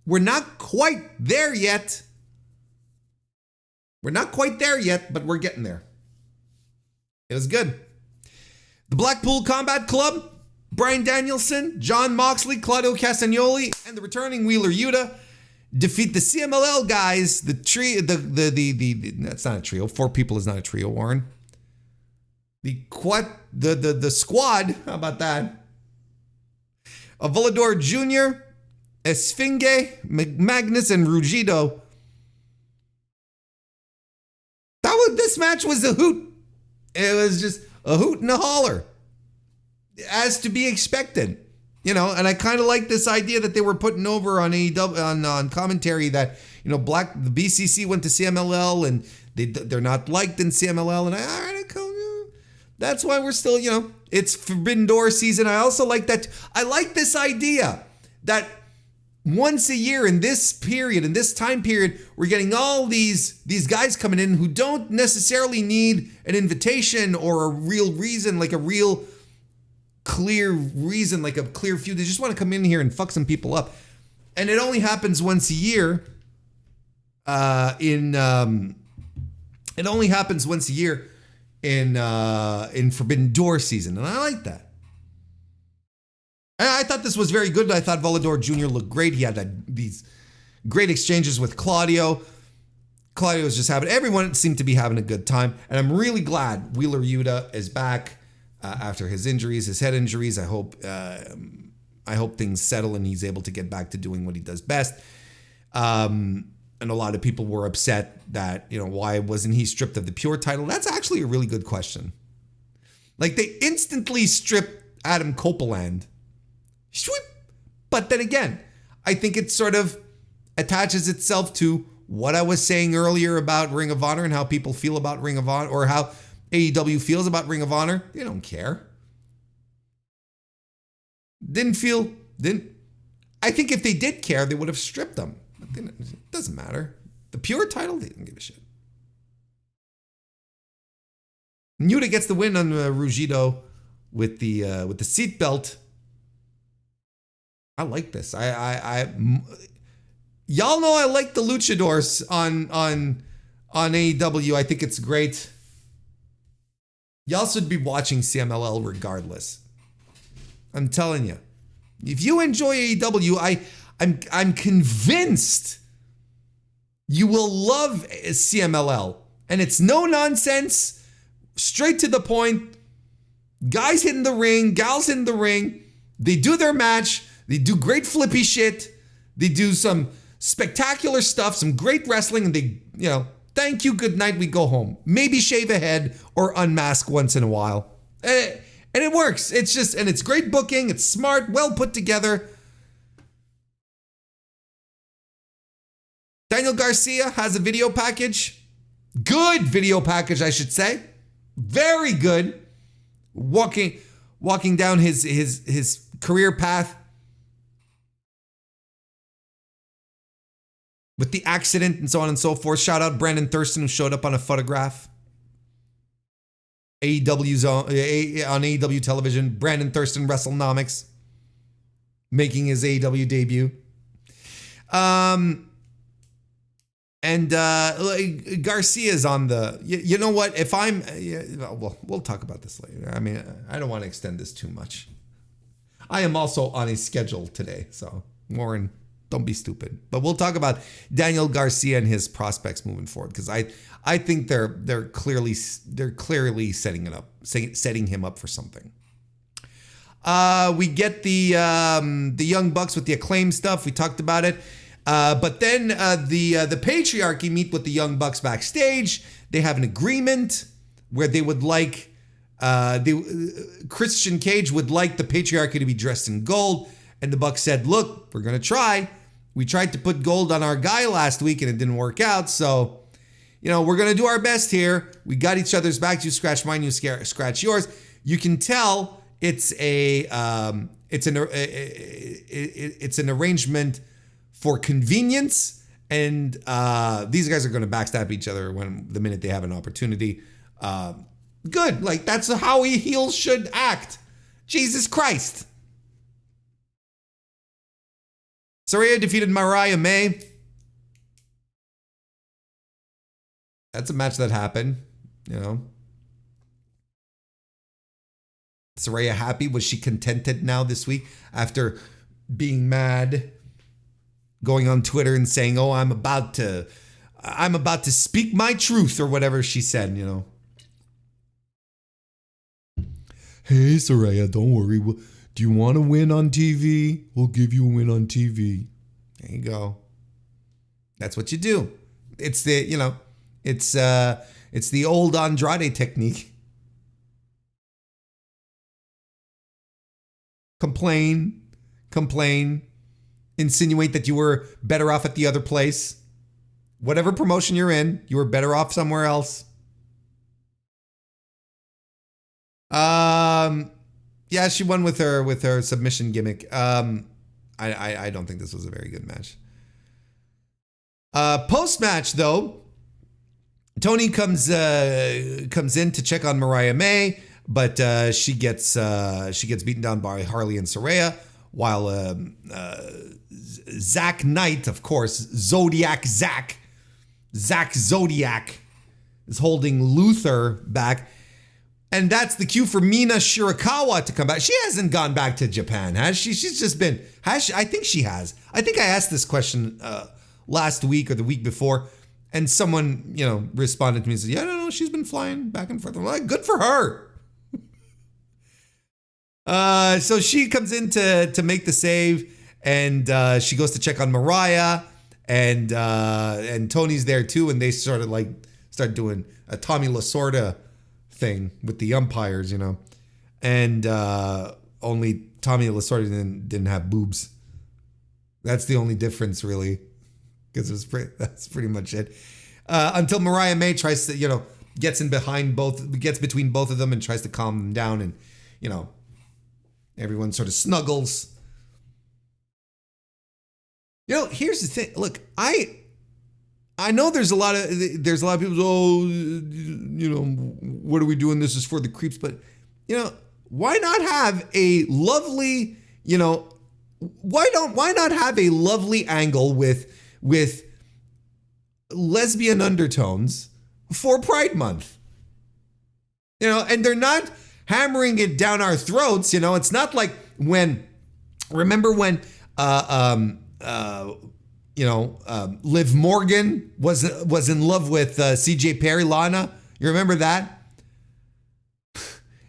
We're not quite there yet. But we're getting there. It was good. The Blackpool Combat Club, Bryan Danielson, Jon Moxley, Claudio Castagnoli, and the returning Wheeler Yuta defeat the CMLL guys. The that's not a trio. 4 people is not a trio, Warren. The squad, how about that? Volador Jr., Esfinge, Magnus, and Rugido. This match was a hoot. It was just a hoot and a holler, as to be expected. You know, and I kind of like this idea that they were putting over on AEW on commentary that, you know, the BCC went to CMLL and they're not liked in CMLL, and that's why we're still, you know, it's Forbidden Door season. I also like that. I like this idea that once a year in this time period, we're getting all these guys coming in who don't necessarily need an invitation or a real reason, like a real clear reason, like a clear feud. They just want to come in here and fuck some people up. And it only happens once a year in Forbidden Door season. And I like that. I thought this was very good. I thought Volador Jr. looked great. He had these great exchanges with Claudio. Claudio was just everyone seemed to be having a good time. And I'm really glad Wheeler Yuta is back after his injuries, his head injuries. I hope things settle and he's able to get back to doing what he does best. And a lot of people were upset that, you know, why wasn't he stripped of the Pure title? That's actually a really good question. Like, they instantly stripped Adam Copeland. But then again, I think it sort of attaches itself to what I was saying earlier about Ring of Honor and how people feel about Ring of Honor, or how AEW feels about Ring of Honor. They don't care. I think if they did care, they would have stripped them. But it doesn't matter. The Pure title, they didn't give a shit. Yuta gets the win on Rugido with the seatbelt. I like this. Y'all know I like the luchadors on AEW. I think it's great. Y'all should be watching CMLL regardless. I'm telling you. If you enjoy AEW, I'm convinced you will love CMLL. And it's no nonsense, straight to the point. Guys hitting the ring, gals hitting the ring. They do their match. They do great flippy shit. They do some spectacular stuff, some great wrestling, and they, you know, thank you, good night, we go home. Maybe shave a head or unmask once in a while. And it works. It's just, and it's great booking. It's smart, well put together. Daniel Garcia has a video package. Good video package, I should say. Very good. Walking down his career path. With the accident and so on and so forth. Shout out Brandon Thurston, who showed up on a photograph. On AEW television. Brandon Thurston, WrestleNomics. Making his AEW debut. Garcia's on the... You know what? If I'm... well, we'll talk about this later. I mean, I don't want to extend this too much. I am also on a schedule today, so Warren... Don't be stupid. But we'll talk about Daniel Garcia and his prospects moving forward, because I think they're clearly setting him up for something. We get the Young Bucks with the Acclaim stuff. We talked about it. But then the Patriarchy meet with the Young Bucks backstage. They have an agreement where they would like Christian Cage would like the Patriarchy to be dressed in gold, and the Bucks said, "Look, we're gonna try. We tried to put gold on our guy last week and it didn't work out. So, you know, we're going to do our best here. We got each other's backs. You scratch mine, you scratch yours." You can tell it's an arrangement for convenience And these guys are going to backstab each other the minute they have an opportunity. Good. Like, that's how heels should act. Jesus Christ. Saraya defeated Micah May. That's a match that happened, you know. Saraya happy? Was she contented now this week after being mad, going on Twitter and saying, "Oh, I'm about to speak my truth," or whatever she said, you know. Hey, Saraya, don't worry. Do you want to win on TV? We'll give you a win on TV. There you go. That's what you do. It's the, you know, it's the old Andrade technique. Complain, insinuate that you were better off at the other place. Whatever promotion you're in, you were better off somewhere else. Yeah, she won with her submission gimmick. I don't think this was a very good match. Post-match though, Tony comes in to check on Micah May, but she gets beaten down by Harley and Saraya, while Zach Knight, of course, Zach Zodiac, is holding Luther back. And that's the cue for Mina Shirakawa to come back. She hasn't gone back to Japan, has she? She's just been, I think she has. I think I asked this question last week or the week before, and someone, you know, responded to me and said, yeah, no, she's been flying back and forth. I'm like, good for her. So she comes in to make the save, and she goes to check on Mariah, and Tony's there too, and they sort of like start doing a Tommy Lasorda thing with the umpires, you know, and only Tommy Lasorda didn't have boobs. That's the only difference, really, because that's pretty much it. Until Micah May tries to, you know, gets between both of them and tries to calm them down, and, you know, everyone sort of snuggles. You know, here's the thing. Look, I know there's a lot of people. Oh, you know, what are we doing? This is for the creeps. But, you know, why not have a lovely, you know, why not have a lovely angle with lesbian undertones for Pride Month? You know, and they're not hammering it down our throats. You know, it's not like remember when Liv Morgan was in love with CJ Perry, Lana. You remember that?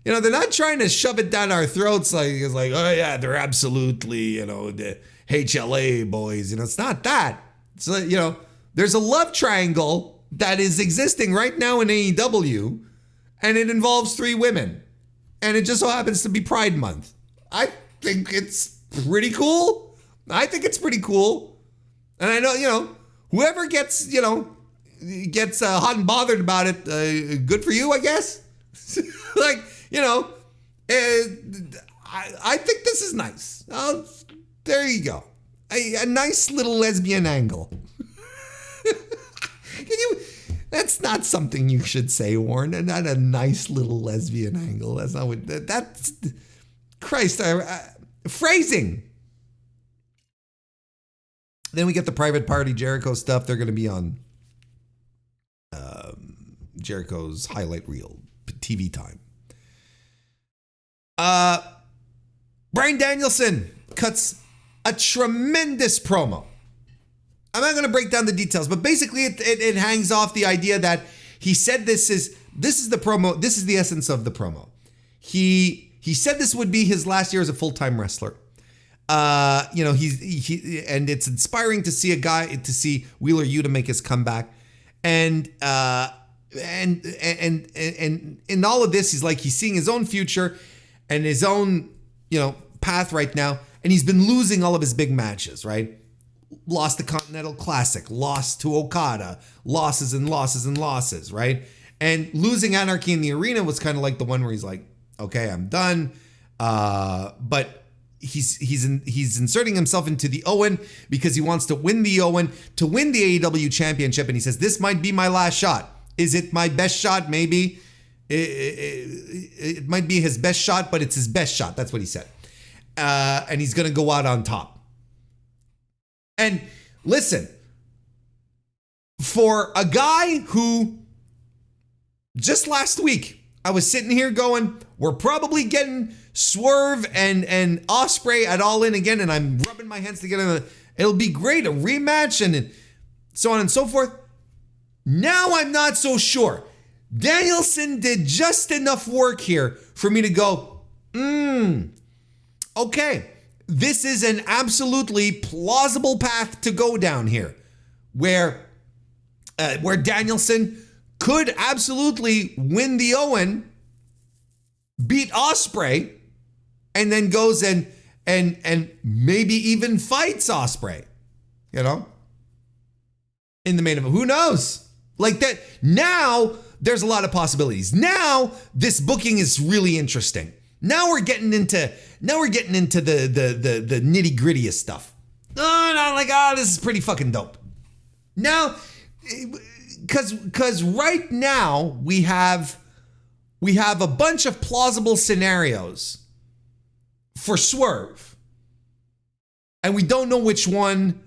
You know, they're not trying to shove it down our throats like it's like, oh yeah, they're absolutely, you know, the HLA boys. You know, it's not that. It's like, you know, there's a love triangle that is existing right now in AEW, and it involves 3 women, and it just so happens to be Pride Month. I think it's pretty cool. And I know, you know, whoever gets hot and bothered about it, good for you, I guess. Like, you know, I think this is nice. There you go. A nice little lesbian angle. That's not something you should say, Warren. Not a nice little lesbian angle. That's not what, that's, Christ, phrasing. Then we get the private party Jericho stuff. They're going to be on Jericho's highlight reel, TV time. Bryan Danielson cuts a tremendous promo. I'm not going to break down the details, but basically it hangs off the idea that he said this is the promo. This is the essence of the promo. He said this would be his last year as a full-time wrestler. You know, he and it's inspiring to see Wheeler Yuta make his comeback, and in all of this, he's seeing his own future and his own, you know, path right now, and he's been losing all of his big matches, right? Lost the Continental Classic, lost to Okada, losses and losses and losses, right? And losing Anarchy in the Arena was kind of like the one where he's like, okay, I'm done, but he's inserting himself into the Owen because he wants to win the Owen to win the AEW Championship, and he says this might be my last shot. Is it my best shot? Maybe it might be his best shot, but it's his best shot. That's what he said, and he's gonna go out on top. And listen, for a guy who just last week I was sitting here going, we're probably getting Swerve and Ospreay at All In again, and I'm rubbing my hands together. It'll be great, a rematch, and so on and so forth. Now I'm not so sure. Danielson did just enough work here for me to go, okay, this is an absolutely plausible path to go down here, where Danielson could absolutely win the Owen, beat Ospreay, and then goes and maybe even fights Ospreay, in the main event. Who knows? Like that. Now there's a lot of possibilities. Now this booking is really interesting. Now we're getting into the nitty gritty of stuff. This is pretty fucking dope. Now, because right now we have a bunch of plausible scenarios for Swerve, and we don't know which one.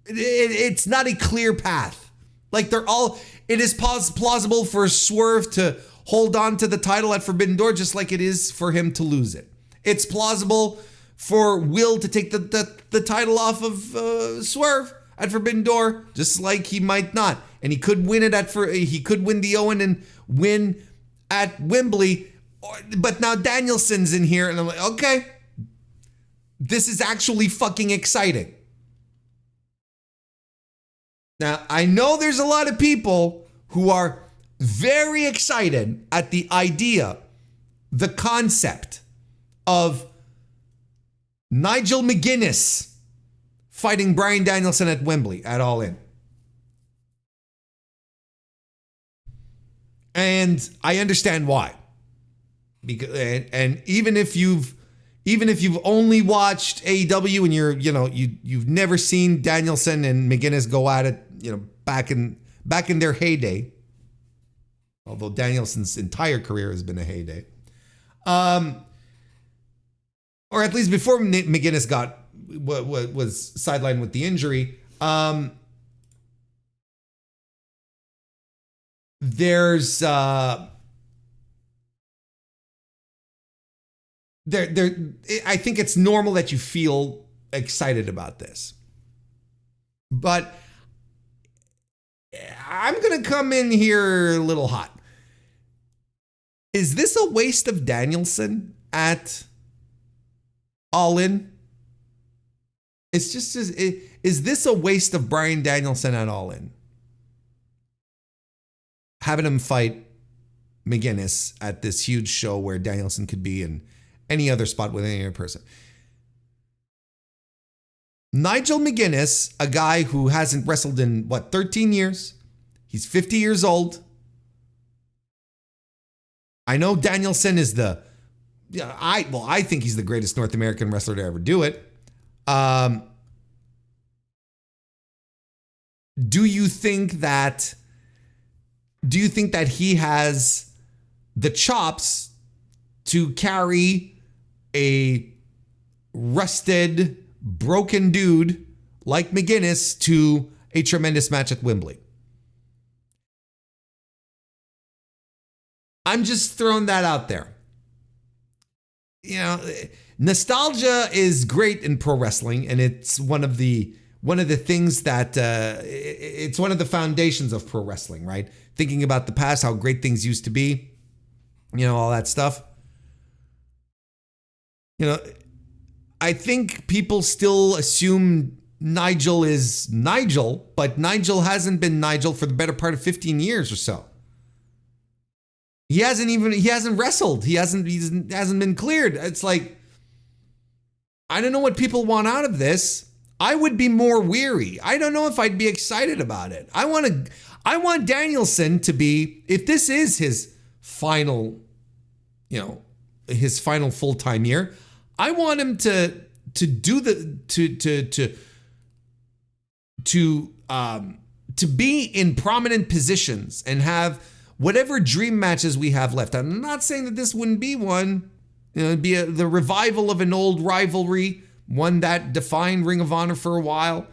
It's not a clear path. Like it is plausible for Swerve to hold on to the title at Forbidden Door, just like it is for him to lose it. It's plausible for Will to take the title off of Swerve at Forbidden Door, just like he might not. And he could win it he could win the Owen and win at Wembley. But now Danielson's in here, and I'm like, okay, this is actually fucking exciting. Now, I know there's a lot of people who are very excited at the idea, the concept of Nigel McGuinness fighting Bryan Danielson at Wembley at All In. And I understand why. Because and even if you've only watched AEW and you've never seen Danielson and McGuinness go at it, back in their heyday, although Danielson's entire career has been a heyday, or at least before McGuinness was sidelined with the injury, there's I think it's normal that you feel excited about this. But I'm going to come in here a little hot. Is this a waste of Danielson at All In? Is this a waste of Bryan Danielson at All In? Having him fight McGuinness at this huge show where Danielson could be in any other spot with any other person. Nigel McGuinness, a guy who hasn't wrestled in 13 years. He's 50 years old. I know Danielson is I think he's the greatest North American wrestler to ever do it. Do you think that he has the chops to carry a rusted, broken dude like McGuinness to a tremendous match at Wembley? I'm just throwing that out there. Nostalgia is great in pro wrestling, and it's one of the things that it's one of the foundations of pro wrestling, right? Thinking about the past, how great things used to be, all that stuff. I think people still assume Nigel is Nigel, but Nigel hasn't been Nigel for the better part of 15 years or so. He hasn't wrestled. He hasn't been cleared. It's like, I don't know what people want out of this. I would be more weary. I don't know if I'd be excited about it. I want Danielson to be, if this is his final full-time year, I want him to to do the to be in prominent positions and have whatever dream matches we have left. I'm not saying that this wouldn't be one. It'd be the revival of an old rivalry, one that defined Ring of Honor for a while.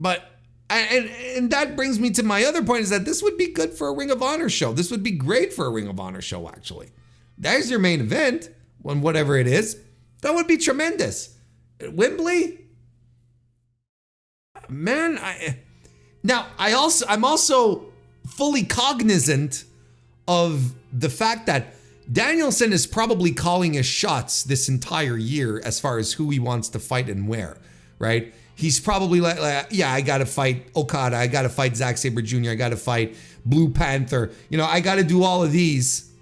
But and that brings me to my other point, is that this would be good for a Ring of Honor show. This would be great for a Ring of Honor show, actually. There's your main event, when whatever it is. That would be tremendous. Wembley? Man, I'm also fully cognizant of the fact that Danielson is probably calling his shots this entire year as far as who he wants to fight and where, right? He's probably like, yeah, I got to fight Okada. I got to fight Zack Sabre Jr. I got to fight Blue Panther. I got to do all of these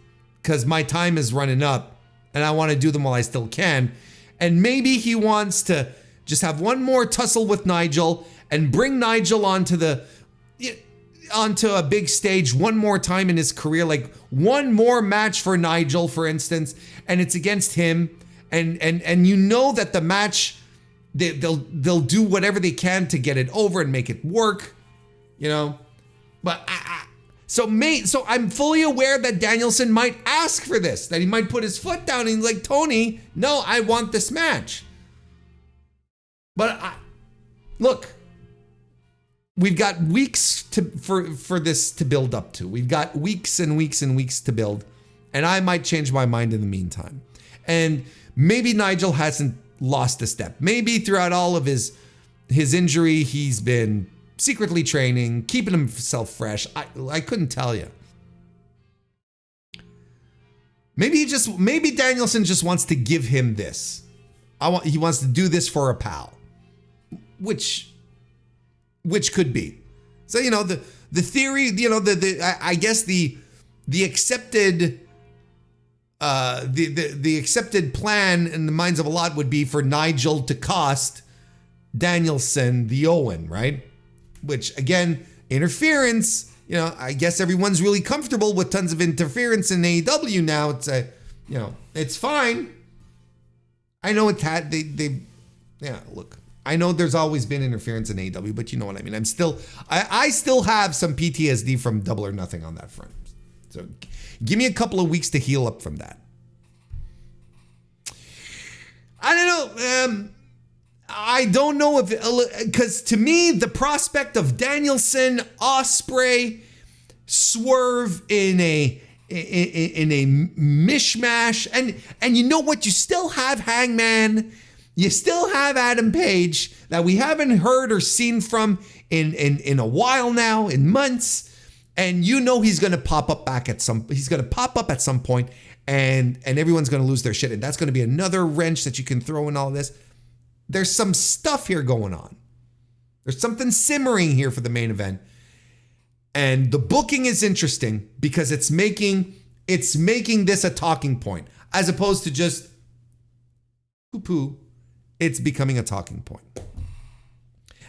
because my time is running up and I want to do them while I still can. And maybe he wants to just have one more tussle with Nigel and bring Nigel onto a big stage one more time in his career, like one more match for Nigel, for instance, and it's against him. And that the match, they'll do whatever they can to get it over and make it work, But so I'm fully aware that Danielson might ask for this, that he might put his foot down and he's like, Tony, no, I want this match. But look, we've got weeks for this to build up to. We've got weeks and weeks and weeks to build, and I might change my mind in the meantime. And maybe Nigel hasn't lost a step. Maybe throughout all of his injury, he's been secretly training, keeping himself fresh. I couldn't tell you. Maybe Danielson just wants to give him this. He wants to do this for a pal, which could be. So the theory, I guess the accepted the accepted plan in the minds of a lot would be for Nigel to cost Danielson the Owen, right? Which again, interference. I guess everyone's really comfortable with tons of interference in AEW now. It's it's fine. I know it's had look. I know there's always been interference in AEW, but you know what I mean. I still have some PTSD from Double or Nothing on that front. So give me a couple of weeks to heal up from that. I don't know. I don't know because to me, the prospect of Danielson, Ospreay, Swerve in a mishmash, and you know what? You still have Hangman. You still have Adam Page that we haven't heard or seen from in a while now, in months. And he's going to pop up at some point, and everyone's going to lose their shit. And that's going to be another wrench that you can throw in all of this. There's some stuff here going on. There's something simmering here for the main event. And the booking is interesting because it's making this a talking point as opposed to just poo-poo. It's becoming a talking point.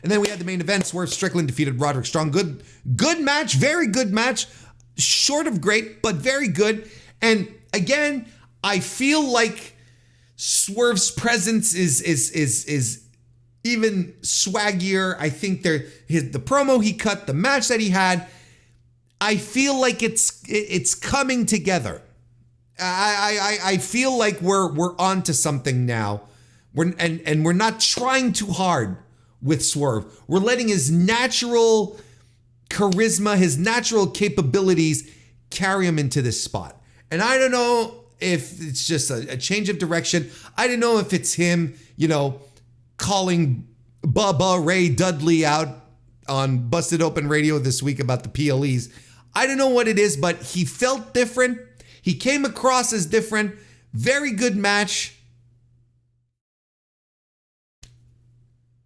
And then we had the main event. Swerve Strickland defeated Roderick Strong. Good match, very good match. Short of great, but very good. And again, I feel like Swerve's presence is even swaggier. I think the promo he cut, the match that he had, I feel like it's coming together. I feel like we're onto something now. We're not trying too hard with Swerve. We're letting his natural charisma, his natural capabilities carry him into this spot. And I don't know if it's just a change of direction. I don't know if it's him, calling Bubba Ray Dudley out on Busted Open Radio this week about the PLEs. I don't know what it is, but he felt different. He came across as different. Very good match.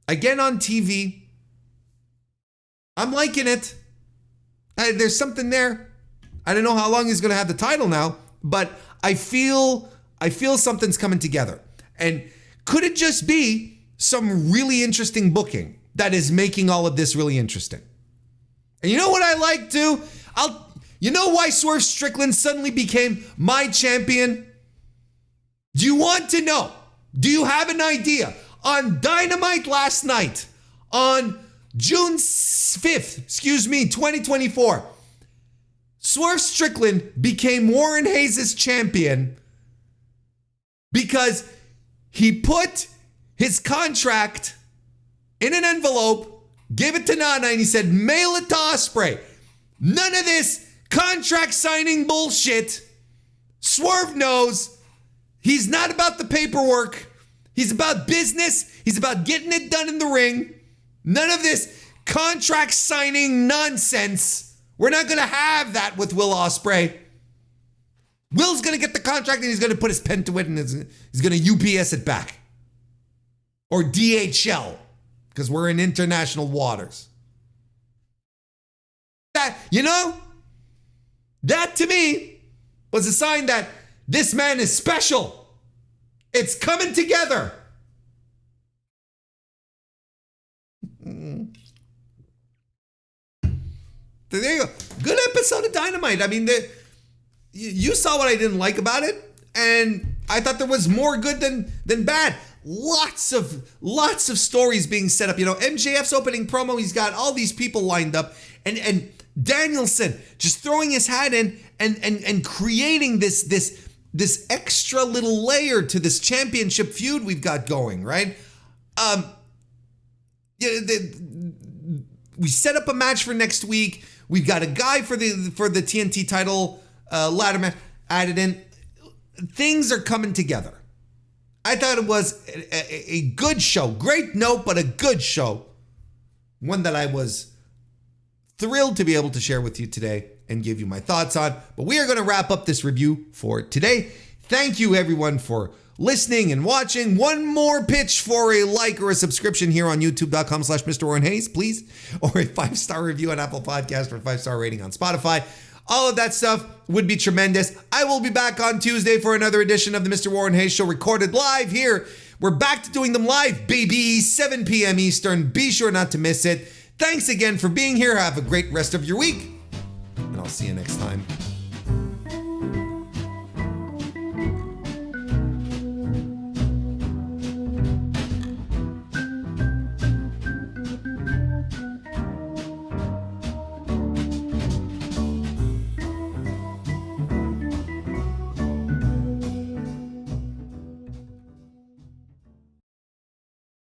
Again on TV. I'm liking it. There's something there. I don't know how long he's going to have the title now, but I feel something's coming together. And could it just be some really interesting booking that is making all of this really interesting? And you know what I like too? You know why Swerve Strickland suddenly became my champion? Do you want to know do you have an idea? On Dynamite last night, on June 5th, 2024, Swerve Strickland became Warren Hayes' champion because he put his contract in an envelope, gave it to Nana, and he said, mail it to Ospreay. None of this contract signing bullshit. Swerve knows he's not about the paperwork. He's about business. He's about getting it done in the ring. None of this contract signing nonsense. We're not going to have that with Will Ospreay. Will's going to get the contract and he's going to put his pen to it and he's going to UPS it back. Or DHL, because we're in international waters. That to me was a sign that this man is special. It's coming together. There you go. Good episode of Dynamite. I mean, you saw what I didn't like about it, and I thought there was more good than bad. Lots of stories being set up. MJF's opening promo, he's got all these people lined up, and Danielson just throwing his hat in and creating this extra little layer to this championship feud we've got going, right? We set up a match for next week. We've got a guy for the TNT title ladder match added in. Things are coming together. I thought it was a good show. Great note, but a good show. One that I was thrilled to be able to share with you today and give you my thoughts on. But we are going to wrap up this review for today. Thank you, everyone, for listening and watching. One more pitch for a like or a subscription here on youtube.com/Mr. Warren Hayes, please. Or a 5-star review on Apple Podcasts or a 5-star rating on Spotify. All of that stuff would be tremendous. I will be back on Tuesday for another edition of the Mr. Warren Hayes Show, recorded live here. We're back to doing them live, baby, 7 p.m. Eastern. Be sure not to miss it. Thanks again for being here. Have a great rest of your week, and I'll see you next time.